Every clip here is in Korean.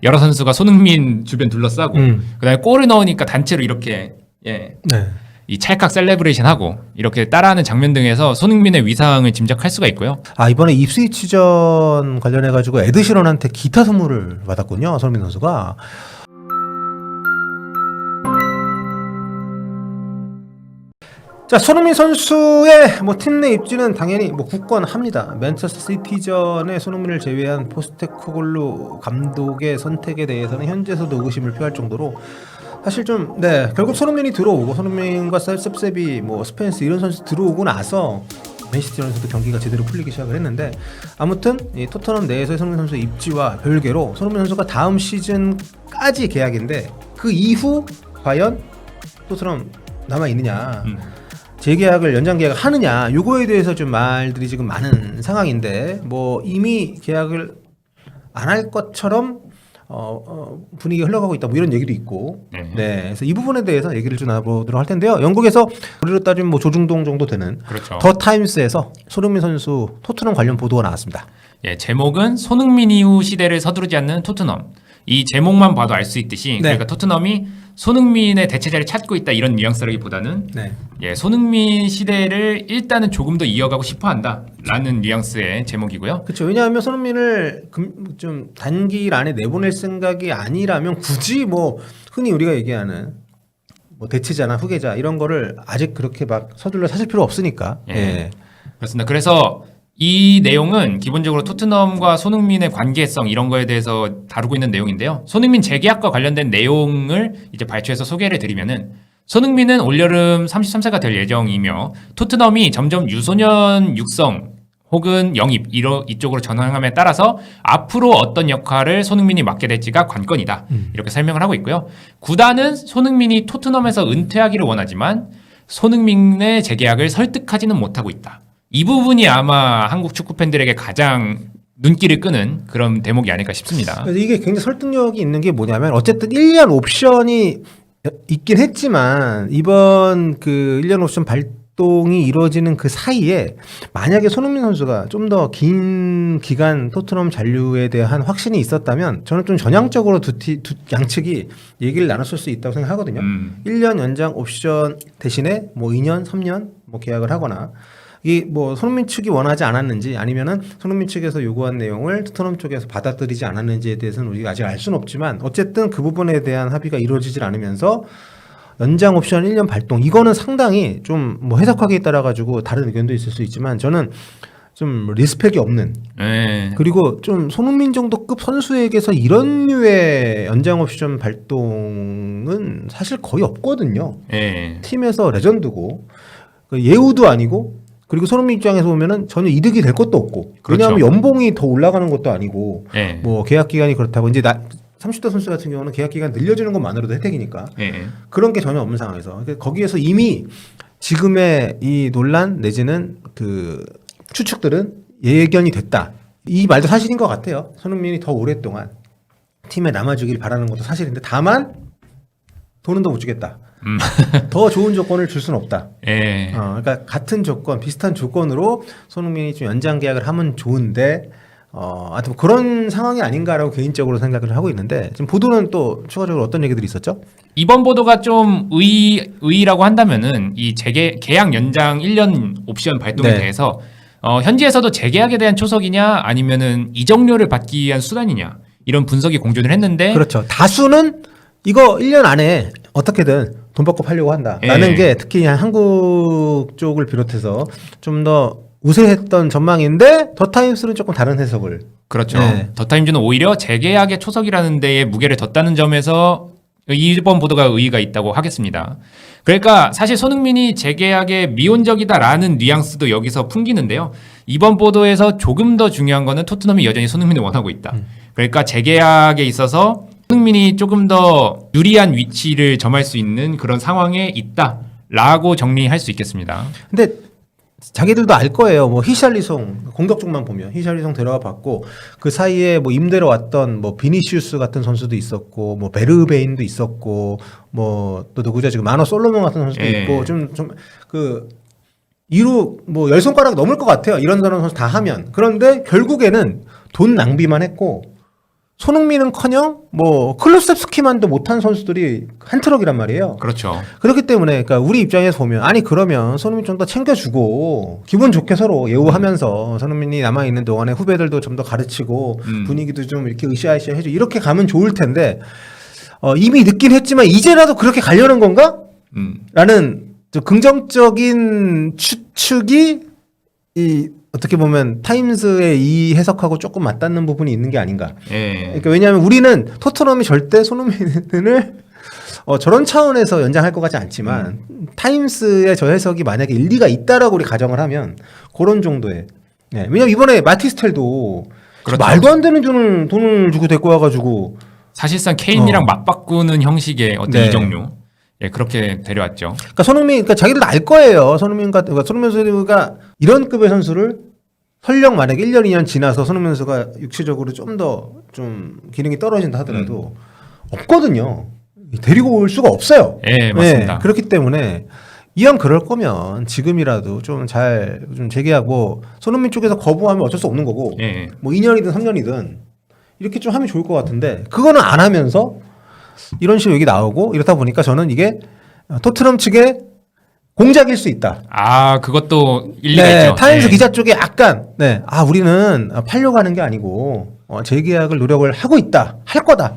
여러 선수가 손흥민 주변 둘러싸고 그다음에 골을 넣으니까 단체로 이렇게 네. 이 찰칵 셀레브레이션하고 이렇게 따라하는 장면 등에서 손흥민의 위상을 짐작할 수가 있고요. 이번에 입스위치전 관련해가지고 에드시런한테 기타 선물을 받았군요. 손흥민 선수가. 자, 손흥민 선수의 팀 내 입지는 당연히 굳건합니다. 맨체스터 시티전에 손흥민을 제외한 포스테코글루 감독의 선택에 대해서는 현재에서도 의구심을 표할 정도로 사실 결국 손흥민이 들어오고 손흥민과 셉셉이 스펜스 이런 선수 들어오고 나서 맨시티전에서도 경기가 제대로 풀리기 시작을 했는데, 아무튼 이 토트넘 내에서의 손흥민 선수의 입지와 별개로 손흥민 선수가 다음 시즌까지 계약인데 그 이후 과연 토트넘 남아 있느냐, 재계약을 연장 계약을 하느냐, 요거에 대해서 좀 말들이 지금 많은 상황인데 이미 계약을 안 할 것처럼 분위기가 흘러가고 있다 이런 얘기도 있고, 그래서 이 부분에 대해서 얘기를 좀 나눠보도록 할 텐데요. 영국에서 우리로 따지면 조중동 정도 되는 그렇죠. 더 타임스에서 손흥민 선수 토트넘 관련 보도가 나왔습니다. 예, 제목은 손흥민 이후 시대를 서두르지 않는 토트넘. 이 제목만 봐도 알 수 있듯이 그러니까 토트넘이 손흥민의 대체자를 찾고 있다 이런 뉘앙스라기보다는 손흥민 시대를 일단은 조금 더 이어가고 싶어한다라는 뉘앙스의 제목이고요. 그렇죠. 왜냐하면 손흥민을 좀 단기일 안에 내보낼 생각이 아니라면 굳이 흔히 우리가 얘기하는 대체자나 후계자 이런 거를 아직 그렇게 막 서둘러 사실 필요 없으니까. 그렇습니다. 그래서 이 내용은 기본적으로 토트넘과 손흥민의 관계성 이런 거에 대해서 다루고 있는 내용인데요. 손흥민 재계약과 관련된 내용을 이제 발췌해서 소개를 드리면은, 손흥민은 올여름 33세가 될 예정이며 토트넘이 점점 유소년 육성 혹은 영입 이쪽으로 전환함에 따라서 앞으로 어떤 역할을 손흥민이 맡게 될지가 관건이다. 이렇게 설명을 하고 있고요. 구단은 손흥민이 토트넘에서 은퇴하기를 원하지만 손흥민의 재계약을 설득하지는 못하고 있다. 이 부분이 아마 한국 축구 팬들에게 가장 눈길을 끄는 그런 대목이 아닐까 싶습니다. 그래서 이게 굉장히 설득력이 있는 게 뭐냐면, 어쨌든 1년 옵션이 있긴 했지만 이번 그 1년 옵션 발동이 이루어지는 그 사이에 만약에 손흥민 선수가 좀 더 긴 기간 토트넘 잔류에 대한 확신이 있었다면 저는 좀 전향적으로 양측이 얘기를 나눴을 수 있다고 생각하거든요. 1년 연장 옵션 대신에 2년, 3년 계약을 하거나, 이 손흥민 측이 원하지 않았는지 아니면은 손흥민 측에서 요구한 내용을 토트넘 쪽에서 받아들이지 않았는지에 대해서는 우리가 아직 알 수는 없지만, 어쨌든 그 부분에 대한 합의가 이루어지질 않으면서 연장 옵션 1년 발동, 이거는 상당히 좀 해석하기에 따라 가지고 다른 의견도 있을 수 있지만 저는 좀 리스펙이 없는, 그리고 좀 손흥민 정도급 선수에게서 이런 류의 연장 옵션 발동은 사실 거의 없거든요. 팀에서 레전드고 예우도 아니고, 그리고 손흥민 입장에서 보면은 전혀 이득이 될 것도 없고, 왜냐하면 연봉이 더 올라가는 것도 아니고, 계약 기간이 그렇다고 이제 30대 선수 같은 경우는 계약 기간 늘려주는 것만으로도 혜택이니까 그런 게 전혀 없는 상황에서 거기에서 이미 지금의 이 논란 내지는 그 추측들은 예견이 됐다. 이 말도 사실인 것 같아요. 손흥민이 더 오랫동안 팀에 남아주길 바라는 것도 사실인데, 다만 돈은 더 못 주겠다. 더 좋은 조건을 줄 수는 없다. 그러니까 같은 조건, 비슷한 조건으로 손흥민이 좀 연장 계약을 하면 좋은데, 하여튼 그런 상황이 아닌가라고 개인적으로 생각을 하고 있는데, 지금 보도는 또 추가적으로 어떤 얘기들이 있었죠? 이번 보도가 좀 의의라고 한다면은 이 계약 연장 1년 옵션 발동에 대해서 현지에서도 재계약에 대한 초석이냐 아니면은 이적료를 받기 위한 수단이냐 이런 분석이 공존을 했는데, 그렇죠. 다수는 이거 1년 안에 어떻게든 돈 받고 팔려고 한다라는 게 특히 한국 쪽을 비롯해서 좀 더 우세했던 전망인데, 더 타임스는 조금 다른 해석을. 그렇죠. 더 타임즈는 오히려 재계약의 초석이라는 데에 무게를 뒀다는 점에서 이번 보도가 의의가 있다고 하겠습니다. 그러니까 사실 손흥민이 재계약에 미온적이다라는 뉘앙스도 여기서 풍기는데요. 이번 보도에서 조금 더 중요한 거는 토트넘이 여전히 손흥민을 원하고 있다. 그러니까 재계약에 있어서 손흥민이 조금 더 유리한 위치를 점할 수 있는 그런 상황에 있다라고 정리할 수 있겠습니다. 근데 자기들도 알 거예요. 히샬리송 공격 쪽만 보면 히샬리송 데려와 봤고, 그 사이에 임대로 왔던 비니시우스 같은 선수도 있었고, 베르베인도 있었고, 또 누구죠? 지금 마노 솔로몬 같은 선수도 있고, 좀 그 이루 10손가락 넘을 것 같아요. 이런저런 선수 다 하면. 그런데 결국에는 돈 낭비만 했고, 손흥민은커녕 뭐 클루셉스키만도 못한 선수들이 한 트럭이란 말이에요. 그렇죠. 그렇기 때문에 그러니까 우리 입장에서 보면 아니 그러면 손흥민 좀 더 챙겨주고 기분 좋게 서로 예우하면서 손흥민이 남아 있는 동안에 후배들도 좀 더 가르치고 분위기도 좀 이렇게 으쌰으쌰 해줘 이렇게 가면 좋을 텐데 이미 늦긴 했지만 이제라도 그렇게 가려는 건가? 라는 좀 긍정적인 추측이 이 어떻게 보면 타임스의 이 해석하고 조금 맞닿는 부분이 있는 게 아닌가. 예. 그러니까 왜냐하면 우리는 토트넘이 절대 손흥민을 저런 차원에서 연장할 것 같지 않지만 타임스의 저 해석이 만약에 일리가 있다라고 우리 가정을 하면 그런 정도의. 네. 왜냐면 이번에 마티스텔도 그렇죠. 말도 안 되는 돈을 주고 데리고 와가지고 사실상 케인이랑 맞바꾸는 형식의 어떤 네. 이적료. 예, 그렇게 데려왔죠. 그러니까 그러니까 자기들도 알 거예요. 그러니까 손흥민 선수가 이런 급의 선수를 설령 만약에 1년, 2년 지나서 손흥민 선수가 육체적으로 좀 더 좀 기능이 떨어진다 하더라도 없거든요. 데리고 올 수가 없어요. 예, 맞습니다. 네, 그렇기 때문에 이왕 그럴 거면 지금이라도 좀 재계약 손흥민 쪽에서 거부하면 어쩔 수 없는 거고 예. 뭐 2년이든 3년이든 이렇게 좀 하면 좋을 것 같은데 그거는 안 하면서 이런 식으로 얘기 나오고 이렇다 보니까 저는 이게 토트넘 측의 공작일 수 있다. 아, 그것도 일리가 네, 있죠. 타임스 예. 기자 쪽에 약간 우리는 팔려고 하는 게 아니고 재계약을 노력을 하고 있다. 할 거다.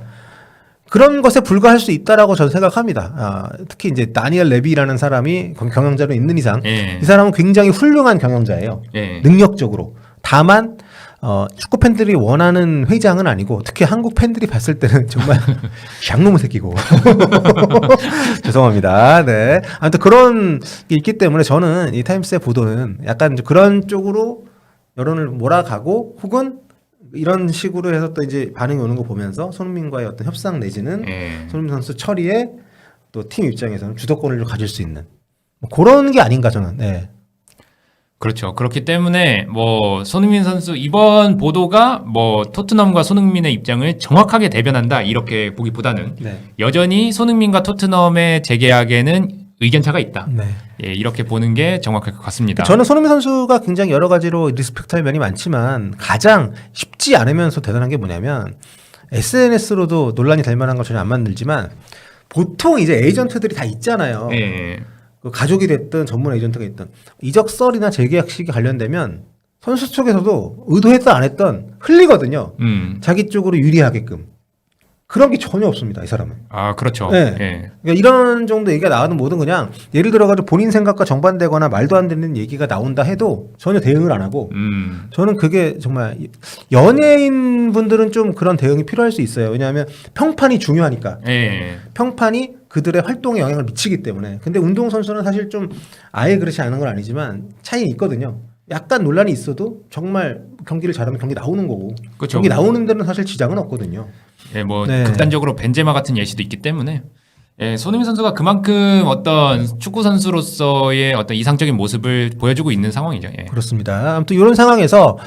그런 것에 불과할 수 있다라고 저는 생각합니다. 특히 이제 다니엘 레비라는 사람이 경영자로 있는 이상 예. 이 사람은 굉장히 훌륭한 경영자예요. 예. 능력적으로. 다만 축구 팬들이 원하는 회장은 아니고 특히 한국 팬들이 봤을 때는 정말 샹놈의 새끼고 죄송합니다. 네. 아무튼 그런 게 있기 때문에 저는 이 타임스의 보도는 약간 그런 쪽으로 여론을 몰아가고 혹은 이런 식으로 해서 또 이제 반응이 오는 거 보면서 손흥민과의 어떤 협상 내지는 예. 손흥민 선수 처리에 또 팀 입장에서는 주도권을 가질 수 있는 뭐 그런 게 아닌가 저는. 네. 그렇죠. 그렇기 때문에 뭐 손흥민 선수 이번 보도가 뭐 토트넘과 손흥민의 입장을 정확하게 대변한다 이렇게 보기보다는 네. 여전히 손흥민과 토트넘의 재계약에는 의견차가 있다. 네. 예, 이렇게 보는 게 정확할 것 같습니다. 저는 손흥민 선수가 굉장히 여러 가지로 리스펙트할 면이 많지만 가장 쉽지 않으면서 대단한 게 뭐냐면 SNS로도 논란이 될 만한 거 전혀 안 만들지만 보통 이제 에이전트들이 다 있잖아요. 예. 그 가족이 됐든 전문 에이전트가 있든 이적설이나 재계약 시기 관련되면 선수 쪽에서도 의도했든 안 했든 흘리거든요. 자기 쪽으로 유리하게끔. 그런 게 전혀 없습니다. 이 사람은. 아, 그렇죠. 네. 예. 그러니까 이런 정도 얘기가 나와도 뭐든 그냥 예를 들어가지고 본인 생각과 정반대거나 말도 안 되는 얘기가 나온다 해도 전혀 대응을 안 하고 저는 그게 정말 연예인 분들은 좀 그런 대응이 필요할 수 있어요. 왜냐하면 평판이 중요하니까. 예. 평판이 그들의 활동에 영향을 미치기 때문에. 근데 운동선수는 사실 좀 아예 그렇지 않은 건 아니지만 차이는 있거든요. 약간 논란이 있어도 정말 경기를 잘하면 경기 나오는 거고. 그렇죠. 경기 나오는 데는 사실 지장은 없거든요. 예, 뭐 네. 극단적으로 벤제마 같은 예시도 있기 때문에 예, 손흥민 선수가 그만큼 어떤 축구 선수로서의 어떤 이상적인 모습을 보여주고 있는 상황이죠. 예. 그렇습니다. 아무튼 이런 상황에서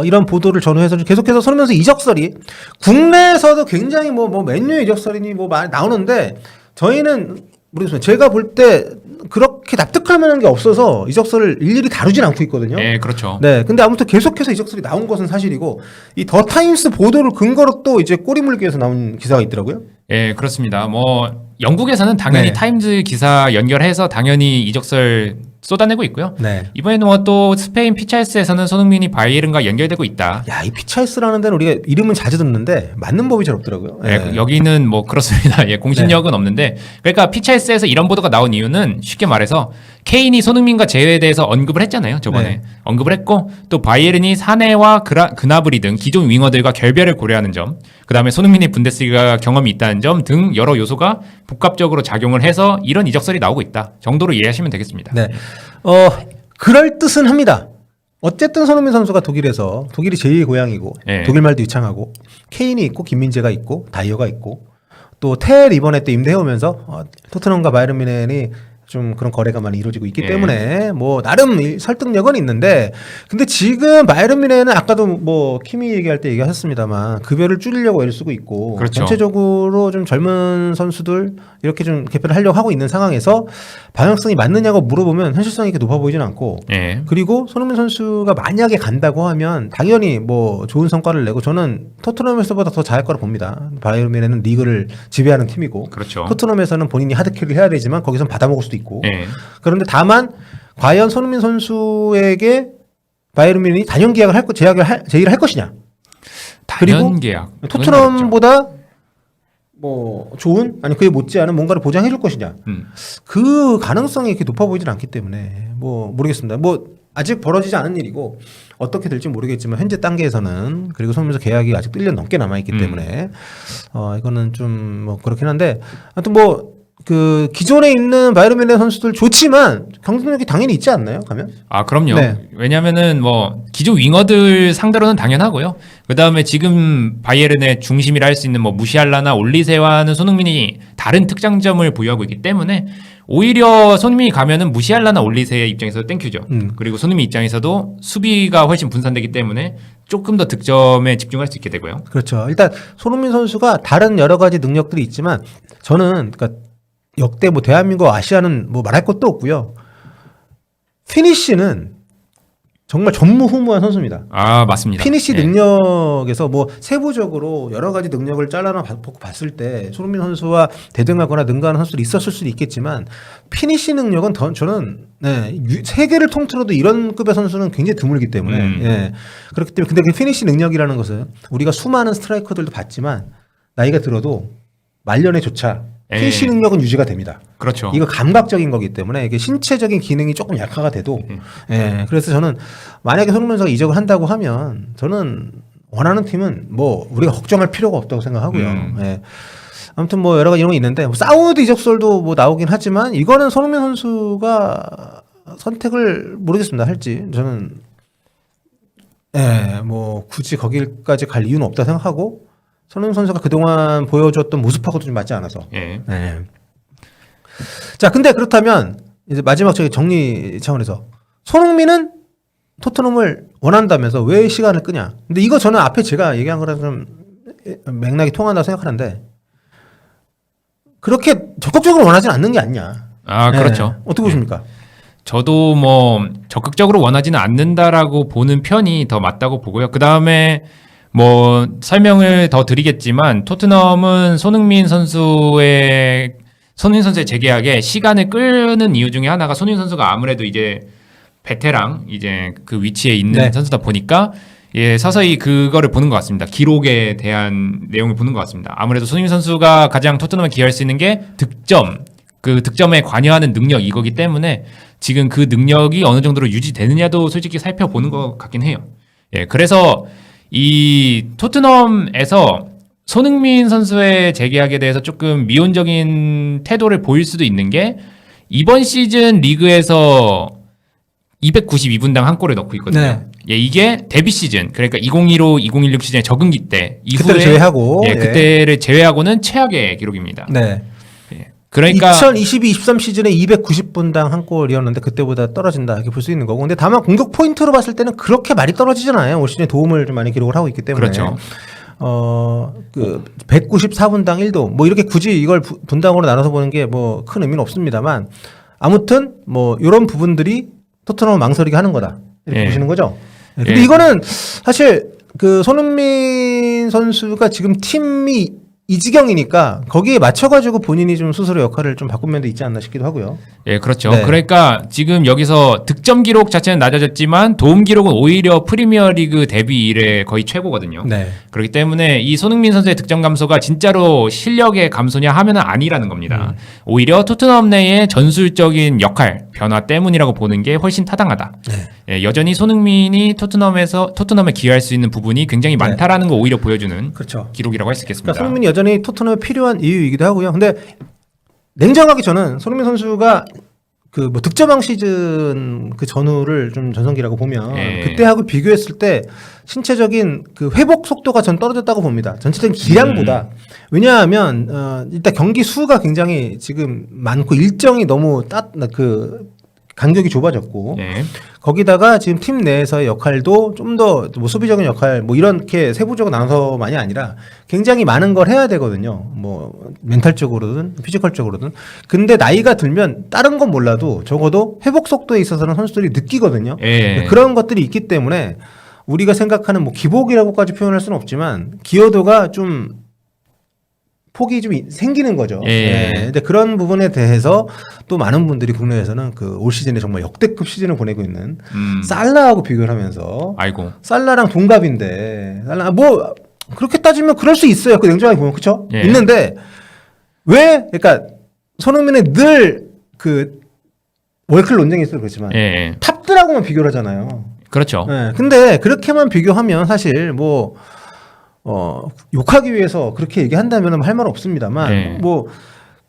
이런 보도를 전후해서 계속해서 손흥민 선수 이적설이 국내에서도 굉장히 뭐 맨유 이적설이니 뭐 많이 나오는데 저희는 모르겠어요. 제가 볼 때 그렇게 납득할 만한 게 없어서 이적설을 일일이 다루진 않고 있거든요. 예, 그렇죠. 네, 근데 아무튼 계속해서 이적설이 나온 것은 사실이고 이 더 타임스 보도를 근거로 또 이제 꼬리물기에서 나온 기사가 있더라고요. 예, 그렇습니다. 뭐 영국에서는 당연히 네. 타임즈 기사 연결해서 당연히 이적설 쏟아내고 있고요. 네. 이번에는 뭐 또 스페인 피차에스에서는 손흥민이 바이에른과 연결되고 있다. 야, 이 피차이스라는 데는 우리가 이름은 자주 듣는데 맞는 법이 잘 없더라고요. 예, 네. 여기는 뭐 그렇습니다. 예, 공신력은 없는데 그러니까 피차에스에서 이런 보도가 나온 이유는 쉽게 말해서 케인이 손흥민과 제외에 대해서 언급을 했잖아요. 저번에 네. 언급을 했고 또 바이에른이 사네와 그나브리 등 기존 윙어들과 결별을 고려하는 점, 그 다음에 손흥민이 분데스리가 경험이 있다는 점 등 여러 요소가 복합적으로 작용을 해서 이런 이적설이 나오고 있다 정도로 이해하시면 되겠습니다. 네. 그럴 듯은 합니다. 어쨌든 손흥민 선수가 독일이 제2의 고향이고 네. 독일 말도 유창하고 케인이 있고 김민재가 있고 다이어가 있고 또 텔 이번에 또 임대해 오면서 토트넘과 바이에른 뮌헨이 좀 그런 거래가 많이 이루어지고 있기 예. 때문에 뭐 나름 설득력은 있는데 근데 지금 바이에른 뮌헨은 아까도 뭐 키미 얘기할 때 얘기하셨습니다만 급여를 줄이려고 애를 쓰고 있고 그렇죠. 전체적으로 좀 젊은 선수들 이렇게 좀 개편을 하려고 하고 있는 상황에서 방향성이 맞느냐고 물어보면 현실성이 이렇게 높아 보이진 않고 예. 그리고 손흥민 선수가 만약에 간다고 하면 당연히 뭐 좋은 성과를 내고 저는 토트넘에서보다 더 잘할 거라 봅니다. 바이에른 뮌헨은 리그를 지배하는 팀이고 그렇죠. 토트넘에서는 본인이 하드킬을 해야 되지만 거기선 받아먹을 수도 있고 예. 그런데 다만 과연 손흥민 선수에게 바이에른 뮌헨이 단연 계약을 제의를 할 것이냐 그리고 단연 계약. 토트넘보다 뭐 좋은 아니 그에 못지않은 뭔가를 보장해 줄 것이냐 그 가능성이 이렇게 높아 보이진 않기 때문에 뭐 모르겠습니다. 뭐 아직 벌어지지 않은 일이고 어떻게 될지 모르겠지만 현재 단계에서는 그리고 손흥민 선수 계약이 아직 1년 넘게 남아 있기 때문에 이거는 좀 뭐 그렇긴 한데 아무튼 뭐 그 기존에 있는 바이에른 뮌헨 선수들 좋지만 경쟁력이 당연히 있지 않나요? 가면? 아, 그럼요. 네. 왜냐면은 뭐 기존 윙어들 상대로는 당연하고요. 그다음에 지금 바이에른의 중심이라 할 수 있는 뭐 무시알라나 올리세와는 손흥민이 다른 특장점을 보유하고 있기 때문에 오히려 손흥민이 가면은 무시알라나 올리세의 입장에서 땡큐죠. 그리고 손흥민 입장에서도 수비가 훨씬 분산되기 때문에 조금 더 득점에 집중할 수 있게 되고요. 그렇죠. 일단 손흥민 선수가 다른 여러 가지 능력들이 있지만 저는 그러니까 역대 뭐 대한민국 아시아는 뭐 말할 것도 없고요. 피니쉬는 정말 전무후무한 선수입니다. 아, 맞습니다. 피니쉬 예. 능력에서 뭐 세부적으로 여러 가지 능력을 잘라나 봤을 때 손흥민 선수와 대등하거나 능가하는 선수들이 있었을 수도 있겠지만 피니쉬 능력은 저는 세계를 통틀어도 이런 급의 선수는 굉장히 드물기 때문에 예. 그렇기 때문에 근데 그 피니쉬 능력이라는 것은 우리가 수많은 스트라이커들도 봤지만 나이가 들어도 말년에조차 피니쉬 능력은 유지가 됩니다. 그렇죠. 이거 감각적인 거기 때문에 이게 신체적인 기능이 조금 약화가 돼도 예. 그래서 저는 만약에 손흥민 선수가 이적을 한다고 하면 저는 원하는 팀은 뭐 우리가 걱정할 필요가 없다고 생각하고요. 예. 아무튼 뭐 여러 가지 이런 게 있는데 뭐 사우디 이적설도 뭐 나오긴 하지만 이거는 손흥민 선수가 선택을 모르겠습니다. 할지 저는 뭐 굳이 거기까지 갈 이유는 없다 생각하고 손흥민 선수가 그동안 보여줬던 모습하고도 좀 맞지 않아서. 예. 자, 근데 그렇다면 이제 마지막 저기 정리 차원에서 손흥민은 토트넘을 원한다면서 왜 시간을 끄냐? 근데 이거 저는 앞에 제가 얘기한 거랑 좀 맥락이 통한다고 생각하는데 그렇게 적극적으로 원하지는 않는 게 아니냐? 아, 그렇죠. 어떻게 보십니까? 저도 뭐 적극적으로 원하지는 않는다라고 보는 편이 더 맞다고 보고요. 그 다음에 뭐 설명을 더 드리겠지만 토트넘은 손흥민 선수의 재계약에 시간을 끄는 이유 중에 하나가 손흥민 선수가 아무래도 이제 베테랑 이제 그 위치에 있는 선수다 보니까 예, 서서히 그거를 보는 것 같습니다. 기록에 대한 내용을 보는 것 같습니다. 아무래도 손흥민 선수가 가장 토트넘에 기여할 수 있는 게 그 득점에 관여하는 능력 이거기 때문에 지금 그 능력이 어느 정도로 유지되느냐도 솔직히 살펴보는 것 같긴 해요. 예, 그래서 이 토트넘에서 손흥민 선수의 재계약에 대해서 조금 미온적인 태도를 보일 수도 있는 게 이번 시즌 리그에서 292분당 한 골을 넣고 있거든요. 네. 예, 이게 데뷔 시즌 그러니까 2015, 2016 시즌의 적응기 때 이후에 그때를 제외하고 그때를 제외하고는 최악의 기록입니다. 네. 그러니까 2022-23 시즌에 290분당 한 골이었는데 그때보다 떨어진다 이렇게 볼 수 있는 거고 근데 다만 공격 포인트로 봤을 때는 그렇게 많이 떨어지진 않아요. 올 시즌에 도움을 좀 많이 기록을 하고 있기 때문에 그렇죠. 그 194분당 1도 뭐 이렇게 굳이 이걸 분당으로 나눠서 보는 게 뭐 큰 의미는 없습니다만 아무튼 뭐 이런 부분들이 토트넘을 망설이게 하는 거다 이렇게 보시는 거죠. 근데 이거는 사실 그 손흥민 선수가 지금 팀이 이 지경이니까 거기에 맞춰가지고 본인이 좀 스스로 역할을 좀 바꾼 면도 있지 않나 싶기도 하고요. 예, 그렇죠. 네. 그러니까 지금 여기서 득점 기록 자체는 낮아졌지만 도움 기록은 오히려 프리미어리그 데뷔 이래 거의 최고거든요. 네. 그렇기 때문에 이 손흥민 선수의 득점 감소가 진짜로 실력의 감소냐 하면은 아니라는 겁니다. 오히려 토트넘 내의 전술적인 역할 변화 때문이라고 보는 게 훨씬 타당하다. 예, 여전히 손흥민이 토트넘에 기여할 수 있는 부분이 굉장히 많다라는 거 오히려 보여주는 그렇죠. 기록이라고 할 수 있겠습니다. 그러니까 손흥민이 여전히 토트넘에 필요한 이유이기도 하고요. 근데 냉정하게 저는 손흥민 선수가 그 뭐 득점왕 시즌 그 전후를 좀 전성기라고 보면 예. 그때하고 비교했을 때 신체적인 그 회복 속도가 전 떨어졌다고 봅니다. 전체적인 기량보다. 왜냐하면 일단 경기 수가 굉장히 지금 많고 일정이 너무 그 간격이 좁아졌고 예. 거기다가 지금 팀 내에서의 역할도 좀 더 뭐 수비적인 역할 뭐 이렇게 세부적으로 나눠서만이 아니라 굉장히 많은 걸 해야 되거든요. 뭐 멘탈적으로든 피지컬적으로든. 근데 나이가 들면 다른 건 몰라도 적어도 회복 속도에 있어서는 선수들이 느끼거든요. 예. 그런 것들이 있기 때문에 우리가 생각하는 뭐 기복이라고까지 표현할 수는 없지만 기여도가 좀 폭이 좀 생기는 거죠. 예. 근데 그런 부분에 대해서 또 많은 분들이 국내에서는 그 올 시즌에 정말 역대급 시즌을 보내고 있는 살라하고 비교를 하면서 아이고. 살라랑 동갑인데 살라 뭐 그렇게 따지면 그럴 수 있어요. 그 냉정하게 보면 그렇죠? 예. 있는데 왜 그러니까 손흥민은 늘 그 월클 논쟁이 있어서 그렇지만 예. 탑들하고만 비교를 하잖아요. 그렇죠. 네, 근데 그렇게만 비교하면 사실 뭐 욕하기 위해서 그렇게 얘기한다면 할 말 없습니다만 네. 뭐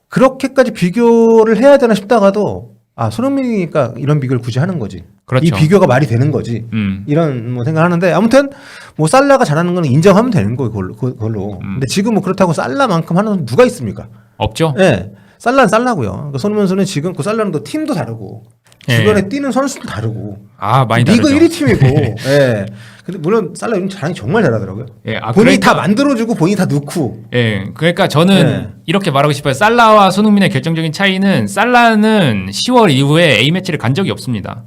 그렇게까지 비교를 해야 되나 싶다가도 손흥민이니까 이런 비교를 굳이 하는 거지. 그렇죠. 이 비교가 말이 되는 거지. 이런 뭐 생각하는데 아무튼 뭐 살라가 잘하는 건 인정하면 되는 거예요. 그걸로. 근데 지금 뭐 그렇다고 살라만큼 하는 선 누가 있습니까? 없죠. 네. 살라는 살라고요. 그러니까 손흥민 선수는 지금 그 살라는 또 팀도 다르고 주변에 뛰는 선수도 다르고 많이 리그 다르죠. 1위 팀이고. 예. 근데 물론 살라 요즘 자랑이 정말 잘하더라고요. 예, 본인이 다 만들어주고 본인이 다 넣고. 예, 그러니까 저는 네. 이렇게 말하고 싶어요. 살라와 손흥민의 결정적인 차이는 살라는 10월 이후에 A 매치를 간 적이 없습니다.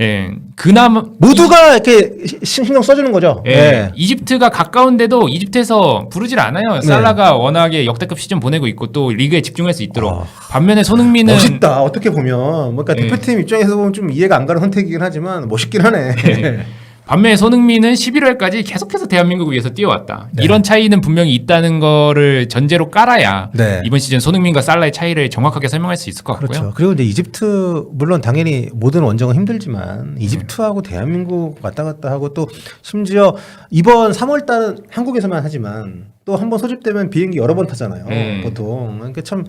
예, 그나마 모두가 이렇게 신경 써주는 거죠. 예, 이집트가 가까운데도 이집트에서 부르질 않아요. 살라가 워낙에 역대급 시즌 보내고 있고 또 리그에 집중할 수 있도록. 반면에 손흥민은 멋있다. 어떻게 보면 그러니까 예. 대표팀 입장에서 보면 좀 이해가 안 가는 선택이긴 하지만 멋있긴 하네. 예. 반면에 손흥민은 11월까지 계속해서 대한민국을 위해서 뛰어왔다. 네. 이런 차이는 분명히 있다는 거를 전제로 깔아야 네. 이번 시즌 손흥민과 살라의 차이를 정확하게 설명할 수 있을 것 같고요. 그렇죠. 그리고 이제 이집트 물론 당연히 모든 원정은 힘들지만 이집트하고 대한민국 왔다 갔다 하고 또 심지어 이번 3월 달은 한국에서만 하지만 또 한 번 소집되면 비행기 여러 번 타잖아요. 보통. 그러니까 참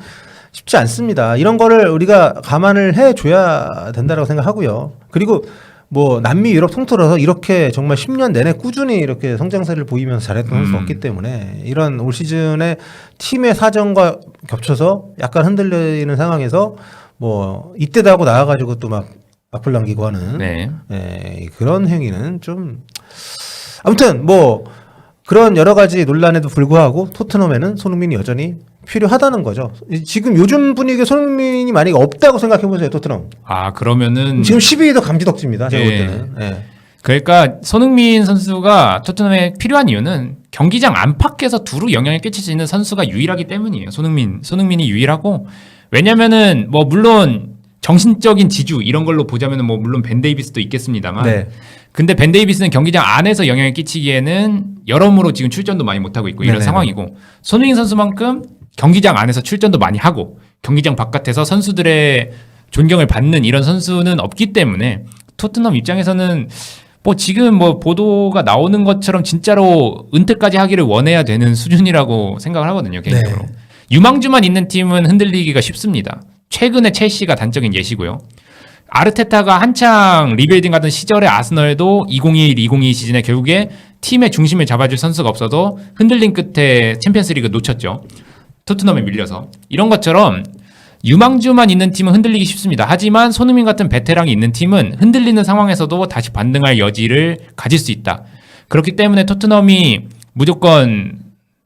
쉽지 않습니다. 이런 거를 우리가 감안을 해줘야 된다고 생각하고요. 그리고 뭐 남미 유럽 통틀어서 이렇게 정말 10년 내내 꾸준히 이렇게 성장세를 보이면서 잘했던 선수가 없기 때문에 이런 올 시즌에 팀의 사정과 겹쳐서 약간 흔들리는 상황에서 뭐 이때도 하고 나와가지고 또 막 악플 남기고 하는 네. 그런 행위는 좀 아무튼 뭐 그런 여러 가지 논란에도 불구하고 토트넘에는 손흥민이 여전히 필요하다는 거죠. 지금 요즘 분위기에 손흥민이 만약에 없다고 생각해 보세요, 토트넘. 그러면은 지금 12위도 감지덕지입니다. 제가 볼 때는. 그러니까 손흥민 선수가 토트넘에 필요한 이유는 경기장 안팎에서 두루 영향을 끼칠 수 있는 선수가 유일하기 때문이에요. 손흥민이 유일하고 왜냐면은 뭐 물론 정신적인 지주 이런 걸로 보자면은 뭐 물론 벤 데이비스도 있겠습니다만 네. 근데 벤 데이비스는 경기장 안에서 영향을 끼치기에는 여러모로 지금 출전도 많이 못하고 있고 이런 네네네. 상황이고 손흥민 선수만큼 경기장 안에서 출전도 많이 하고 경기장 바깥에서 선수들의 존경을 받는 이런 선수는 없기 때문에 토트넘 입장에서는 뭐 지금 뭐 보도가 나오는 것처럼 진짜로 은퇴까지 하기를 원해야 되는 수준이라고 생각을 하거든요, 개인적으로. 유망주만 있는 팀은 흔들리기가 쉽습니다. 최근에 첼시가 단적인 예시고요. 아르테타가 한창 리빌딩하던 시절의 아스널도 2021-2022 시즌에 결국에 팀의 중심을 잡아줄 선수가 없어도 흔들린 끝에 챔피언스리그 놓쳤죠. 토트넘에 밀려서. 이런 것처럼 유망주만 있는 팀은 흔들리기 쉽습니다. 하지만 손흥민 같은 베테랑이 있는 팀은 흔들리는 상황에서도 다시 반등할 여지를 가질 수 있다. 그렇기 때문에 토트넘이 무조건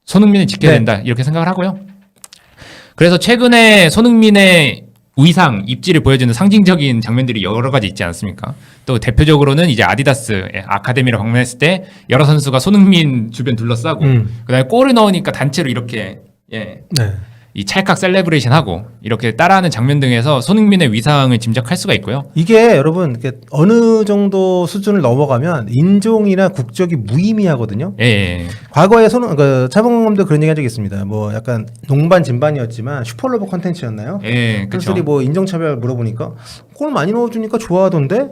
손흥민을 지켜야 된다. 이렇게 생각을 하고요. 그래서 최근에 손흥민의 의상, 입지를 보여주는 상징적인 장면들이 여러 가지 있지 않습니까? 또 대표적으로는 이제 아디다스 아카데미를 방문했을 때 여러 선수가 손흥민 주변 둘러싸고 그다음에 골을 넣으니까 단체로 이렇게 이 찰칵 셀레브레이션 하고 이렇게 따라하는 장면 등에서 손흥민의 위상을 짐작할 수가 있고요. 이게 여러분 이렇게 어느 정도 수준을 넘어가면 인종이나 국적이 무의미하거든요. 과거에 차범근 감독 그런 얘기 한 적이 있습니다. 뭐 약간 농반 진반이었지만 슈퍼러버 컨텐츠였나요? 선수들이 뭐 인종차별 물어보니까 골 많이 넣어주니까 좋아하던데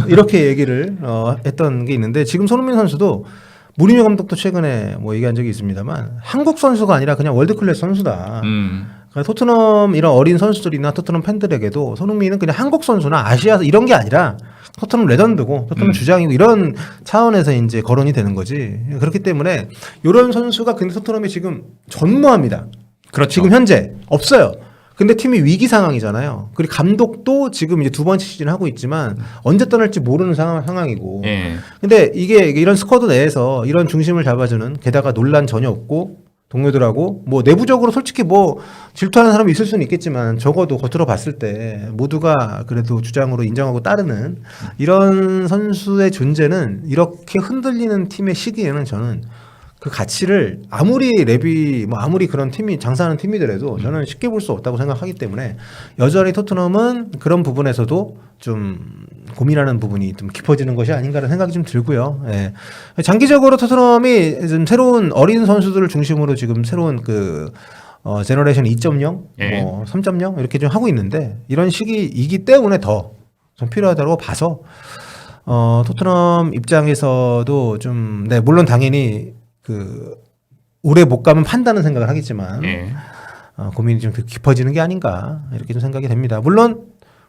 이렇게 얘기를 했던 게 있는데 지금 손흥민 선수도 무리뉴 감독도 최근에 뭐 얘기한 적이 있습니다만 한국 선수가 아니라 그냥 월드 클래스 선수다. 그러니까 토트넘 이런 어린 선수들이나 토트넘 팬들에게도 손흥민은 그냥 한국 선수나 아시아 이런 게 아니라 토트넘 레전드고 토트넘 주장이고 이런 차원에서 이제 거론이 되는 거지. 그렇기 때문에 이런 선수가 근데 토트넘이 지금 전무합니다. 그렇죠. 지금 현재 없어요. 근데 팀이 위기 상황이잖아요. 그리고 감독도 지금 이제 두 번째 시즌 하고 있지만 언제 떠날지 모르는 상황이고. 예. 근데 이게 이런 스쿼드 내에서 이런 중심을 잡아주는 게다가 논란 전혀 없고 동료들하고 뭐 내부적으로 솔직히 뭐 질투하는 사람이 있을 수는 있겠지만 적어도 겉으로 봤을 때 모두가 그래도 주장으로 인정하고 따르는 이런 선수의 존재는 이렇게 흔들리는 팀의 시기에는 저는 그 가치를 아무리 랩이 뭐 아무리 그런 팀이 장사하는 팀이더라도 저는 쉽게 볼 수 없다고 생각하기 때문에 여전히 토트넘은 그런 부분에서도 좀 고민하는 부분이 좀 깊어지는 것이 아닌가라는 생각이 좀 들고요. 예. 장기적으로 토트넘이 좀 새로운 어린 선수들을 중심으로 지금 새로운 그 제너레이션 2.0, 예. 뭐 3.0 이렇게 좀 하고 있는데 이런 시기이기 때문에 더 좀 필요하다고 봐서 토트넘 입장에서도 좀 네, 물론 당연히 그 오래 못 가면 판다는 생각을 하겠지만 예. 고민이 좀 깊어지는 게 아닌가 이렇게 좀 생각이 됩니다. 물론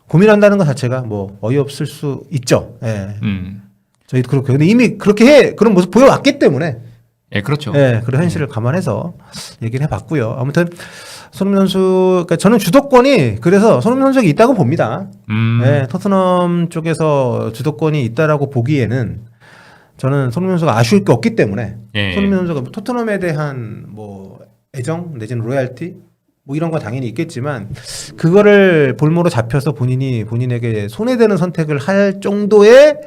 고민한다는 것 자체가 뭐 어이없을 수 있죠. 예. 저희도 그렇고 근데 이미 그렇게 그런 모습 보여왔기 때문에 예, 그렇죠. 예, 그런 현실을 감안해서 얘기를 해봤고요. 아무튼 손흥민 선수, 그러니까 저는 주도권이 그래서 손흥민 선수가 있다고 봅니다. 예, 토트넘 쪽에서 주도권이 있다라고 보기에는 저는 손흥민 선수가 아쉬울 게 없기 때문에 예. 손흥민 선수가 토트넘에 대한 뭐 애정 내지는 로얄티 뭐 이런 거 당연히 있겠지만 그거를 볼모로 잡혀서 본인에게 손해되는 선택을 할 정도의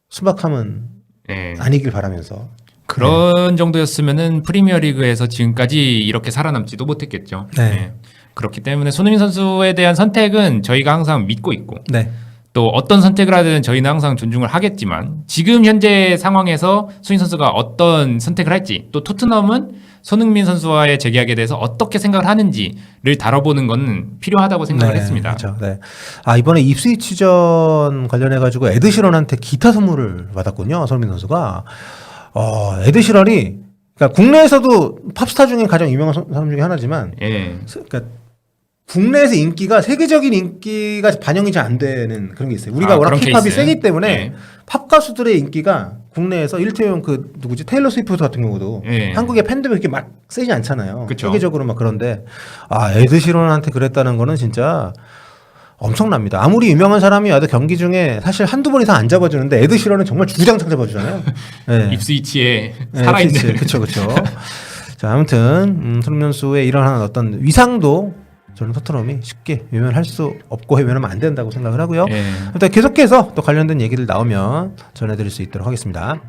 순박함은 예. 아니길 바라면서 그런 정도였으면은 프리미어리그에서 지금까지 이렇게 살아남지도 못했겠죠. 네. 예. 그렇기 때문에 손흥민 선수에 대한 선택은 저희가 항상 믿고 있고 네. 또 어떤 선택을 하든 저희는 항상 존중을 하겠지만 지금 현재 상황에서 손흥민 선수가 어떤 선택을 할지 또 토트넘은 손흥민 선수와의 재계약에 대해서 어떻게 생각을 하는지를 다뤄보는 건 필요하다고 생각을 네, 했습니다. 그렇죠. 네. 아 이번에 입스위치전 관련해 가지고 에드시런한테 기타 선물을 받았군요. 손흥민 선수가. 에드시런이 그러니까 국내에서도 팝스타 중에 가장 유명한 사람 중에 하나지만, 예. 그러니까 국내에서 인기가 세계적인 인기가 반영이 잘 안 되는 그런 게 있어요. 우리가 워낙 그런 힙합이 케이스. 세기 때문에 예. 팝 가수들의 인기가 국내에서 일테면 그 누구지 테일러 스위프트 같은 경우도 예. 한국의 팬들이 그렇게 막 세지 않잖아요. 그쵸. 세계적으로 막 그런데 에드시런한테 그랬다는 거는 진짜 엄청납니다. 아무리 유명한 사람이 와도 경기 중에 사실 한두 번 이상 안 잡아주는데 에드시런은 정말 주구장창 잡아주잖아요. 네. 입스위치에 살아있는. 그렇죠. 자 아무튼 손흥민 선수의 이러한 어떤 위상도 저는 토트넘이 쉽게 외면할 수 없고 외면하면 안 된다고 생각을 하고요. 예. 일단 계속해서 또 관련된 얘기들 나오면 전해드릴 수 있도록 하겠습니다.